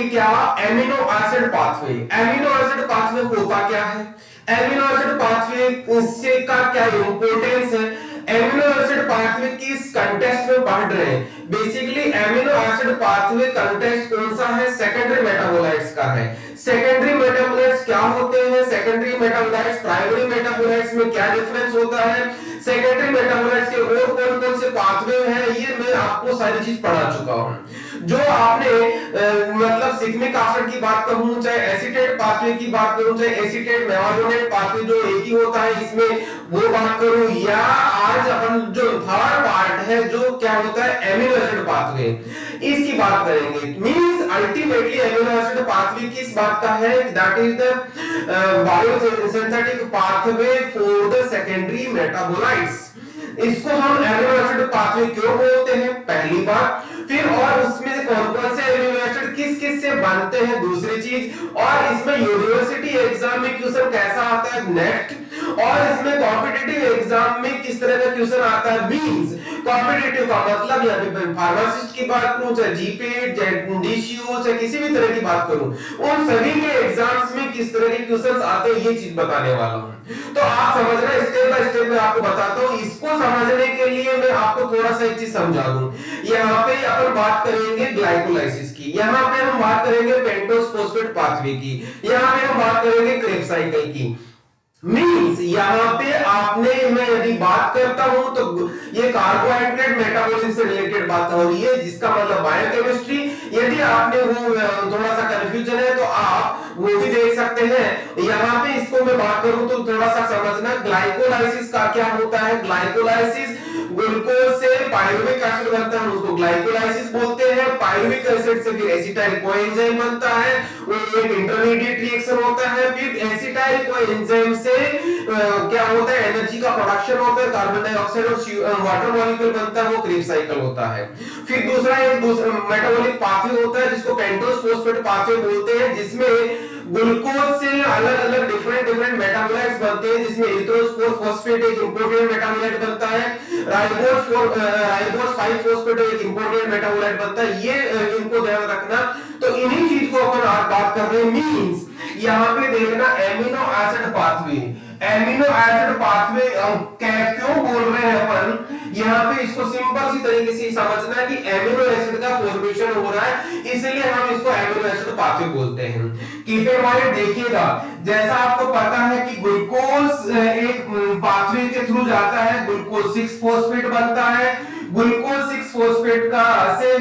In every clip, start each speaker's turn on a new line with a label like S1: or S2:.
S1: कि क्या amino acid pathway, amino acid pathway होता क्या है, एमिनो एसिड पाथवे से का क्या इंपॉर्टेंस है, एमिनो एसिड पाथवे किस कंटेक्स्ट में पढ़ रहे हैं। Basically amino acid pathway context कौन सा है, सेकेंडरी मेटाबोलाइट्स का है। सेकेंडरी मेटाबोलाइट्स क्या होते हैं, सेकेंडरी मेटाबोलाइट्स प्राइमरी मेटाबोलाइट्स में क्या डिफरेंस होता है, सेकेंडरी मेटाबोलाइट्स के और कौन कौन से पाथवे हैं, ये मैं आपको सारी चीज पढ़ा चुका हूं। जो आपने मतलब सिग्मिक एसिड की बात करूं, चाहे एसीटेट पाथवे की बात करूं, चाहे एसीटेट मेवालोनेट पाथवे जो एक ही होता है इसमें वो बात करूं, या आज अपन जो थर्ड पार्ट है जो क्या होता है एमिनो एसिड पाथवे, इसकी बात करेंगे। Means ultimately amino acid pathway किस बात का है, that is the biosynthetic pathway for the secondary metabolites. इसको हम एमिनो एसिड पाथवे क्यों बोलते हैं, पहली बात। फिर और उसमें से कौन कौन से एमिनो एसिड किस किस से बनते हैं, दूसरी चीज। और इसमें यूनिवर्सिटी एग्जाम में क्वेश्चन कैसा आता है, नेक्स्ट। और इसमें कॉम्पिटिटिव एग्जाम में किस तरह का क्वेश्चन आता है, मींस कॉम्पिटिटिव का मतलब यहाँ पे फार्मासिस्ट की बात करूं, चाहे जीपीट, चाहे डीसीयू, चाहे किसी भी तरह की बात करूं, उन सभी के एग्जाम्स में किस तरह के क्वेश्चंस आते हैं ये चीज बताने वाला हूं। तो आप समझना, स्टेप बाय स्टेप मैं आपको बताता हूं। इसको समझने के लिए मैं आपको थोड़ा सा एक चीज समझा दूं। यहाँ पे अपन बात करेंगे ग्लाइकोलाइसिस की, यहाँ पे हम बात करेंगे पेंटोस फोस्फेट पाथवे की, यहाँ पे हम बात करेंगे क्रेब्स साइकिल की। मींस यहाँ पे आपने, मैं यदि बात करता हूं तो ये कार्बोहाइड्रेट मेटाबॉलिज्म से रिलेटेड बात हो रही है, जिसका मतलब बायोकेमिस्ट्री। यदि आपने वो थोड़ा सा कंफ्यूजन है तो आप वो भी देख सकते हैं। यहाँ पे इसको मैं बात करूं तो थोड़ा सा समझना, ग्लाइकोलाइसिस का क्या होता है। ग्लाइकोलाइसिस ग्लूकोज से पायरुविक एसिड बनता है, उसको ग्लाइकोलाइसिस बोलते हैं। पायरुविक एसिड से फिर एसिटाइल कोएंजाइम बनता है, वो एक इंटरमीडिएट रिएक्शन होता है। फिर एसिटाइल कोएंजाइम से क्या होता है, एनर्जी का प्रोडक्शन होता है, कार्बन डाइऑक्साइड और वाटर मॉलिक्यूल बनता है, वो क्रेब्स साइकिल होता है। फिर दूसरा एक मेटाबॉलिक पाथवे होता है जिसको पेंटोस फोस्फेट पाथवे बोलते हैं, जिसमें ग्लूकोज से अलग अलग डिफरेंट मेटाबोलाइट्स बनते हैं, जिसमें इरिथ्रोज 4 फॉस्फेट एक इंपॉर्टेंट मेटाबोलाइट बनता है, राइबोज 5 फॉस्फेट एक इंपॉर्टेंट मेटाबोलाइट बनता है। ये इनको ध्यान रखना। तो इन्हीं चीज को अपन आज बात कर रहे हैं। मींस यहाँ पे देखना amino acid pathway, amino acid pathway क्यों बोल रहे हैं अपन, यहाँ पे इसको सिंपल सी तरीके से समझना है कि एमिनो एसिड का फॉर्मेशन हो रहा है, इसलिए हम इसको एमिनो एसिड पाथवे बोलते हैं। कीप इन माइंड, देखिएगा जैसा आपको पता है कि ग्लूकोज एक पाथवे के थ्रू जाता है, ग्लूकोज 6 फॉस्फेट बनता है, ग्लूकोज 6 फॉस्फेट का से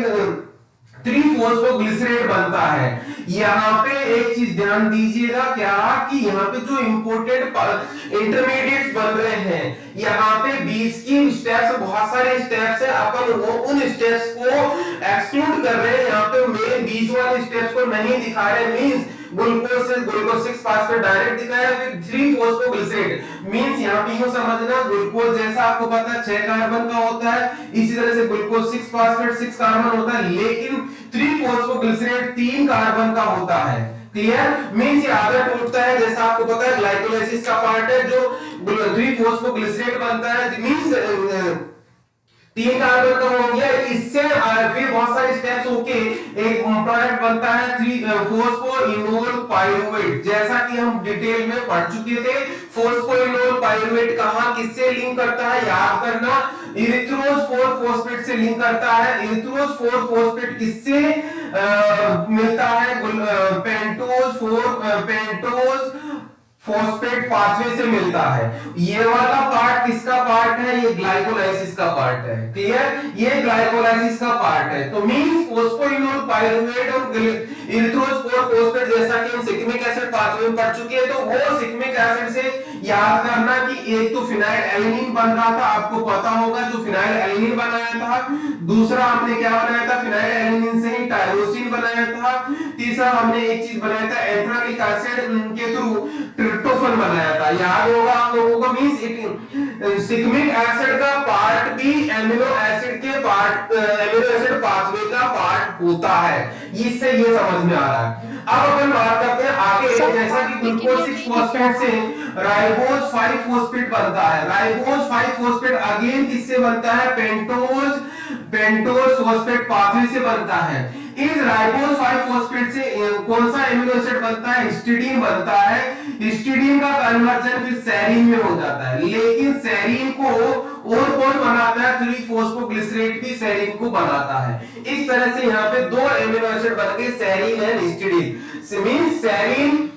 S1: 3 फॉस्फोग्लिसरेट बनता है। यहाँ पे एक चीज ध्यान दीजिएगा, क्या कि यहाँ पे जो इंपोर्टेड इंटरमीडिएट्स बन रहे हैं, यहाँ पे 20 की स्टेप्स, बहुत सारे स्टेप्स है, अपन वो उन स्टेप्स को एक्सक्लूड कर रहे हैं। यहाँ पे मेन 20 वाले स्टेप्स को नहीं दिखा रहे। मींस ग्लूकोज से ग्लूकोज 6 फास्फेट डायरेक्ट दिखाया, फिर 3 फॉस्फोग्लिसरेट। मींस यहाँ पे यूं समझना, ग्लूकोज जैसा आपको पता है 6 कार्बन का होता है, इसी तरह से ग्लूकोज 6 फास्फेट 6 कार्बन होता है, लेकिन 3 फॉस्फोग्लिसरेट 3 कार्बन का होता है। क्लियर? मींस ये आधा टूटता है, जैसा आपको पता है ग्लाइकोलाइसिस का पार्ट है जो 3 फॉस्फोग्लिसरेट बनता है। मींस 3 कार्बन का हो गया, इससे फिर बहुत सारे स्टेप्स होके एक प्रोडक्ट बनता है 3 फॉस्फोइनोल पाइरुवेट, जैसा कि हम डिटेल में पढ़ चुके थे। फॉस्फोइनोल पाइरुवेट कहां किससे लिंक करता है, याद करना, इरिथ्रोज 4 फॉस्फेट से लिंक करता है। इरिथ्रोज 4 फॉस्फेट किससे मिलता है, पेंटोज फॉस्फेट पाथवे से मिलता है। ये वाला पार्ट किसका पार्ट है, ये ग्लाइकोलाइसिस का पार्ट है। क्लियर? ये ग्लाइकोलाइसिस का पार्ट है। तो मींस फॉस्फोइनोल पाइरुवेट और इरिथ्रोज 4 फॉस्फेट, जैसा कि हम सिग्मिक एसिड पाथवे में पढ़ चुके हैं, तो वो सिग्मिक एसिड से याद करना कि एक तो फिनाइल एलानिन बन रहा था, आपको पता होगा, जो फिनाइल एलानिन बनाया था। दूसरा हमने क्या बनाया था, फिनाइल एलानिन से ही टायरोसिन बनाया था। तीसरा हमने एक चीज बनाया था, एथेनॉलिक एसिड के थ्रू ट्रिप्टोफन बनाया था। याद होगा आप लोगों को। मींस सिग्मिक एसिड का पार्ट भी एमिनो एसिड के पार्ट, एमिनो एसिड पाथवे का पार्ट होता है। इससे ये समझ में आ रहा है। अब अपन बात करते हैं आगे, जैसा कि ग्लूकोज 6 फॉस्फेट से राइबोज 5 फॉस्फेट बनता है। राइबोज 5 फॉस्फेट अगेन किससे बनता है, पेंटोज पेंटोस फॉस्फेट पाथवे से बनता है। इस राइबोस 5 फॉस्फेट से कौन सा एमिनो एसिड बनता है? हिस्टिडीन बनता है। हिस्टिडीन का कन्वर्जन फिर सेरीन में हो जाता है, लेकिन सेरीन को और कौन बनाता है? 3 फॉस्फोग्लिसरेट भी सेरीन को बनाता है। इस तरह से यहाँ पे दो एमिनो एसिड बन गए, serine and histidine. Means serine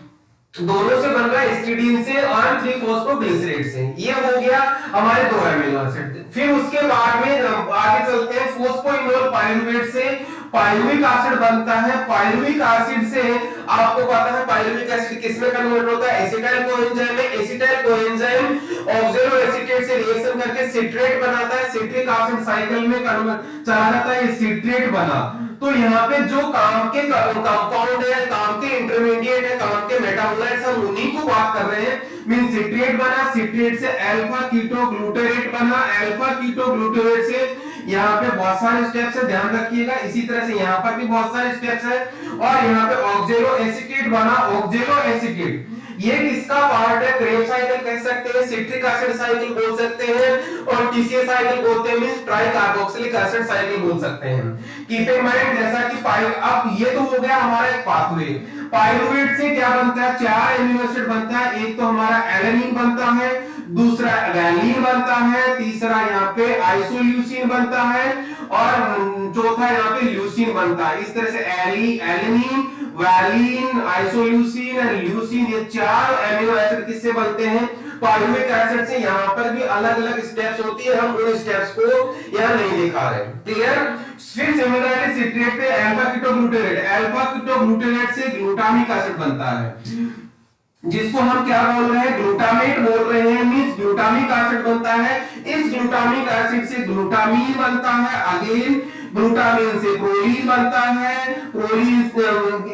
S1: दोनों से बन रहा है, हिस्टिडीन से और 3 फॉस्फोग्लिसरेट से। ये हो गया हमारे दो एमिनो एसिड। फिर उसके बाद में आगे चलते हैं, फॉस्फोइनोल पाइरुवेट से पाइरुविक एसिड बनता है। पाइरुविक एसिड से आपको पता है पाइरुविक एसिड किसमें कन्वर्ट होता है? एसिटाइल कोएंजाइम में। एसिटाइल कोएंजाइम ऑक्सैलो एसीटेट से रिएक्शन करके सिट्रेट बनाता है। सिट्रिक एसिड साइकिल में कन्वर्ट चला जाता है, ये सिट्रेट बना। तो यहाँ पे जो काम के कंपाउंड है, काम के इंटरमीडिएट है, काम के मेटाबोलाइट्स, हम उन्हीं को बात कर रहे हैं। मीन सिट्रेट बना, सिट्रेट से अल्फा कीटो ग्लूटारेट बना, अल्फा कीटो ग्लूटारेट से यहाँ पे बहुत सारे स्टेप्स है, ध्यान रखिएगा। इसी तरह से यहाँ पर भी बहुत सारे स्टेप्स है। और यहाँ पे ऑक्सैलो एसीटेट बना, ऑक्सैलो एसीटेट ये किसका पार्ट है? क्रेब साइकिल कह सकते हैं, सिट्रिक एसिड साइकिल बोल सकते हैं, और टीसीए साइकिल बोलते हैं, means try carboxylic acid cycle बोल सकते हैं। कीप इन माइंड, जैसा कि अब ये तो हो गया हमारा एक पाथवे। पाइरुवेट से क्या बनता है? 4 एमिनो एसिड बनता है। एक तो हमारा एलेनिन बनता है, दूसरा वैलिन बनता है, तीसरा यहाँ पे आइसोल्यूसिन बनता है, और चौथा यहाँ पे ल्यूसिन बनता है। इस तरह से एलेनिन, वैलिन, आइसोल्यूसिन और ल्यूसिन, ये 4 एमिनो एसिड किससे बनते हैं? पाइरुविक एसिड से। यहाँ पर भी अलग अलग स्टेप्स होती है, हम उन स्टेप्स को यहाँ नहीं दिखा रहे। क्लियर? फिर सिमिलरली सिट्रेट पे अल्फा कीटोग्लूटारेट, अल्फा कीटोग्लूटारेट से ग्लूटामिक एसिड बनता है, जिसको हम क्या बोल रहे हैं? ग्लूटामेट बोल रहे हैं। मींस ग्लूटामिक एसिड बनता है। इस ग्लूटामिक एसिड से ग्लूटामीन बनता है। अगेन ग्लूटामीन से प्रोलीन बनता है, प्रोलीन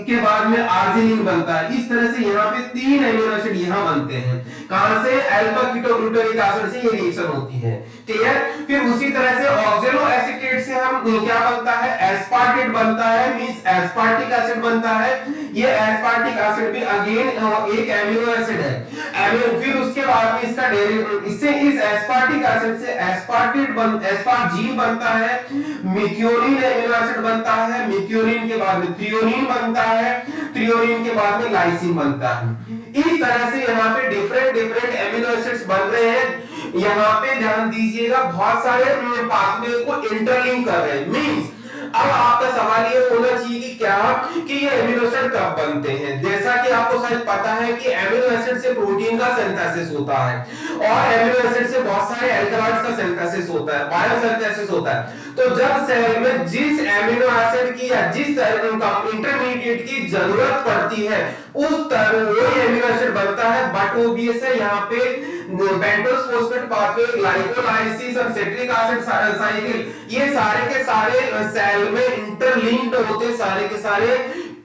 S1: के बाद में आर्जिनिन बनता है। इस तरह से यहाँ पे 3 एमिनो एसिड यहाँ बनते हैं। कहां से? अल्फा कीटोग्लूटारिक एसिड से ये रिएक्शन होती है। क्लियर? फिर उसी तरह से ऑक्सैलो एसीटेट से हम क्या बनता है? एस्पार्टेट बनता है, मींस एस्पार्टिक एसिड बनता है। ये एस्पार्टिक एसिड भी अगेन एक एमिनो एसिड है। फिर उसके बाद में इसका इससे इस एस्पार्टिक एसिड से एस्पार्जीन बनता है, मिथियोनिन एमिनो एसिड बनता है, मिथियोनिन के बाद में थ्रियोनिन बनता है, थ्रियोनिन के बाद में लाइसिन बनता है। इस तरह से यहाँ पे डिफरेंट एमिनो एसिड्स बन रहे हैं। यहाँ पे ध्यान दीजिएगा, बहुत सारे पाथवे को इंटरलिंक कर रहे हैं। मींस अब आपका सवाल ये होना चाहिए कि क्या कि ये एमिनो एसिड कब बनते हैं? जैसा कि आपको शायद पता है कि एमिनो एसिड से प्रोटीन का सिंथेसिस होता है, और एमिनो एसिड से बहुत सारे एल्कलॉइड्स का सिंथेसिस होता है, बायोसिंथेसिस होता है। तो जब सेल में जिस एमिनो एसिड की या जिस इंटरमीडिएट की जरूरत पड़ती है, उस तरह वो एमिनो एसिड बनता है। बट ओबीएस है यहाँ पे पेंटोस फॉस्फेट पाथवे, ग्लाइकोलाइसिस और सिट्रिक एसिड साइकिल, ये सारे के सारे सेल में इंटरलिंक्ड होते, सारे के सारे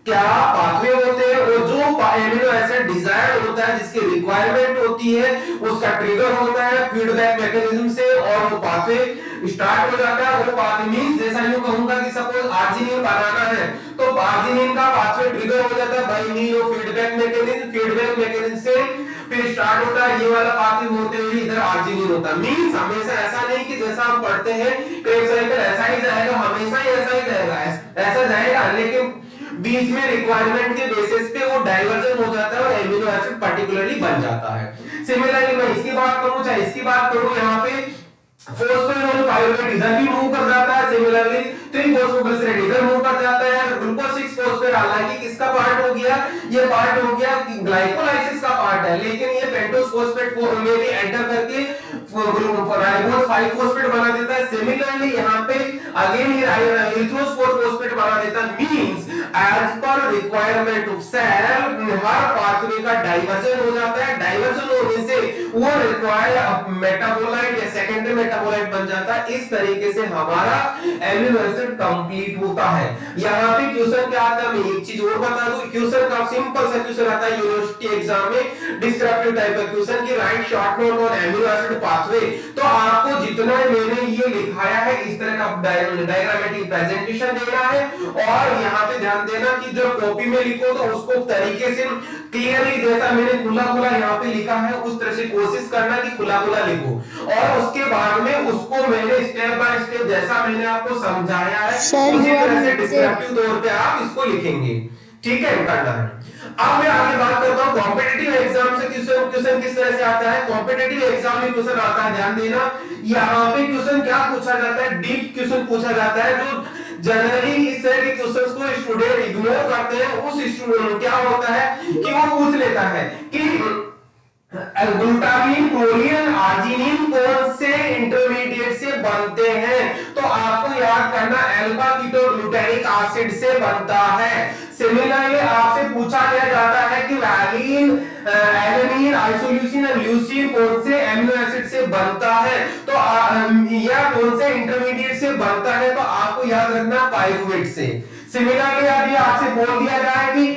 S1: क्या पाथवे होते हैं। और जो एमिनो एसिड डिजायर्ड होता है, जिसकी रिक्वायरमेंट होती है, उसका ट्रिगर होता है फीडबैक मैकेनिज्म से, और वो पाथवे स्टार्ट हो जाता है। वो पाथवे मींस जैसा यूं कहूंगा कि सपोज आर्जिनिन बनाना है, तो आर्जिनिन का पाथवे ट्रिगर हो जाता है by mean of feedback mechanism से फिर स्टार्ट होता है। ये वाला पाथवे होते हुए इधर आर्जिनिन होता है। मींस हमेशा ऐसा नहीं कि जैसा हम पढ़ते हैं क्रेब साइकिल ऐसा ही जाएगा, हमेशा ही ऐसा ही जाएगा, ऐसा जाएगा, लेकिन बीच में रिक्वायरमेंट के बेसिस पे वो डाइवर्जन हो जाता है और एमिनो एसिड पर्टिकुलरली बन जाता है। सिमिलरली मैं इसकी बात करूं चाहे इसकी बात करूं, यहाँ पे फॉस्फोइनोल पाइरुवेट इधर भी मूव कर जाता है, सिमिलरली 3 फॉस्फोग्लिसरेट इधर मूव कर जाता है। ग्लूकोज 6 फॉस्फेट हालांकि किसका पार्ट हो गया? ये पार्ट हो गया ग्लाइकोलाइसिस का पार्ट है, लेकिन ये पेंटोस फॉस्फेट में भी एंटर करके राइबोस 5 फॉस्फेट बना देता है। सिमिलरली यहाँ पे अगेन ये इरिथ्रोस 4 फॉस्फेट बना देता है। Means as per requirement of cell हर पाथवे का डाइवर्जन हो जाता है। डाइवर्जन होने से वो रिक्वायर्ड मेटाबोलाइट या सेकेंडरी मेटाबोलाइट बन जाता है। इस तरीके से हमारा एमिनो एसिड कंप्लीट होता है। यहाँ पे क्वेश्चन क्या आता है, मैं एक चीज और बता दूं, क्वेश्चन का सिंपल सा क्वेश्चन आता है यूनिवर्सिटी एग्जाम में, डिस्क्रिप्टिव टाइप का क्वेश्चन की right short note on amino acid pathway. तो आपको जितना मैंने ये लिखाया है इस तरह का डायग्रामेटिक प्रेजेंटेशन देना है, और यहाँ पे ध्यान देना कि जब कॉपी में लिखो तो उसको तरीके से क्लियरली जैसा मैंने खुला खुला यहाँ पे लिखा है उस तरह से कोशिश करना कि खुला खुला लिखो, और उसके बाद में उसको मैंने स्टेप बाय स्टेप जैसा मैंने आपको समझाया है उसी तरह से डिस्क्रिप्टिव तौर पे आप इसको लिखेंगे, ठीक है, करना है। अब मैं आगे बात करता हूं कॉम्पिटिटिव एग्जाम से क्वेश्चन किस तरह से आता है। कॉम्पिटिटिव एग्जाम में क्वेश्चन आता है, ध्यान देना, यहाँ पे क्वेश्चन क्या पूछा जाता है, डीप क्वेश्चन पूछा जाता है, जो जनरली इस तरह के क्वेश्चंस को स्टूडेंट इग्नोर करते हैं। उस स्टूडेंट क्या होता है कि वो पूछ लेता है कि ग्लूटामीन, प्रोलिन, आर्जिनिन कौन से इंटरमीडिएट से बनते हैं, तो आपको याद करना अल्फा कीटोग्लूटानिक एसिड से बनता है। सिमिलरली आपसे पूछा गया जाता है कि वैलिन, एलेनिन, आइसोल्यूसिन और ल्यूसीन कौन से एमिनो एसिड से बनता है, तो या कौन से इंटरमीडिएट से बनता है, तो आपको याद रखना पाइरुवेट से। सिमिलरली अभी आपसे बोल दिया जाए कि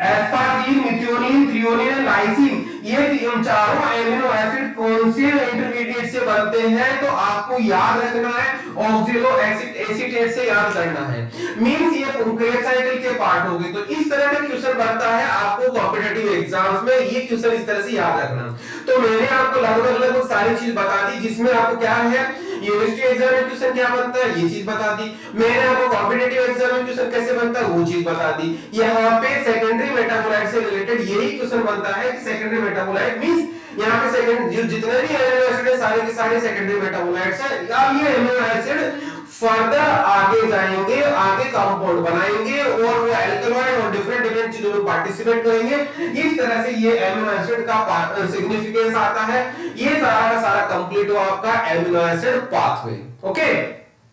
S1: एस्पार्टिन, मिथ्योनिन, थ्रियोनिन, लाइसिन, ये चारों एमिनो एसिड कौन से इंटरमीडिएट से बनते हैं, तो आपको याद रखना है ऑक्जेलो एसीटेट से याद करना है। मींस ये क्रेब साइकिल के पार्ट हो गए। तो इस तरह का क्वेश्चन बनता है आपको कॉम्पिटिटिव एग्जाम्स में, ये क्वेश्चन इस तरह से याद रखना। तो मैंने आपको लगभग सारी चीज बता दी, जिसमें आपको क्या है यूनिवर्सिटी एग्जाम में क्वेश्चन क्या बनता है ये चीज बता दी, मैंने आपको कॉम्पिटिटिव एग्जाम में क्वेश्चन कैसे बनता है वो चीज बता दी। यहाँ पे सेकेंडरी मेटाबोलाइट से रिलेटेड यही क्वेश्चन बनता है कि सेकेंडरी मेटाबोलाइट मींस यहाँ पे सेकंड जितने भी एमिनो एसिड है सारे के सारे सेकेंडरी मेटाबोलाइट्स हैं। अब ये एमिनो एसिड फर्दर आगे जाएंगे, आगे कंपाउंड बनाएंगे और वो एल्कलॉइड और डिफरेंट डिफरेंट चीजों में पार्टिसिपेट करेंगे। इस तरह से ये एमिनो एसिड का सिग्निफिकेंस आता है। ये सारा का सारा कंप्लीट हुआ आपका एमिनो एसिड पाथवे। ओके।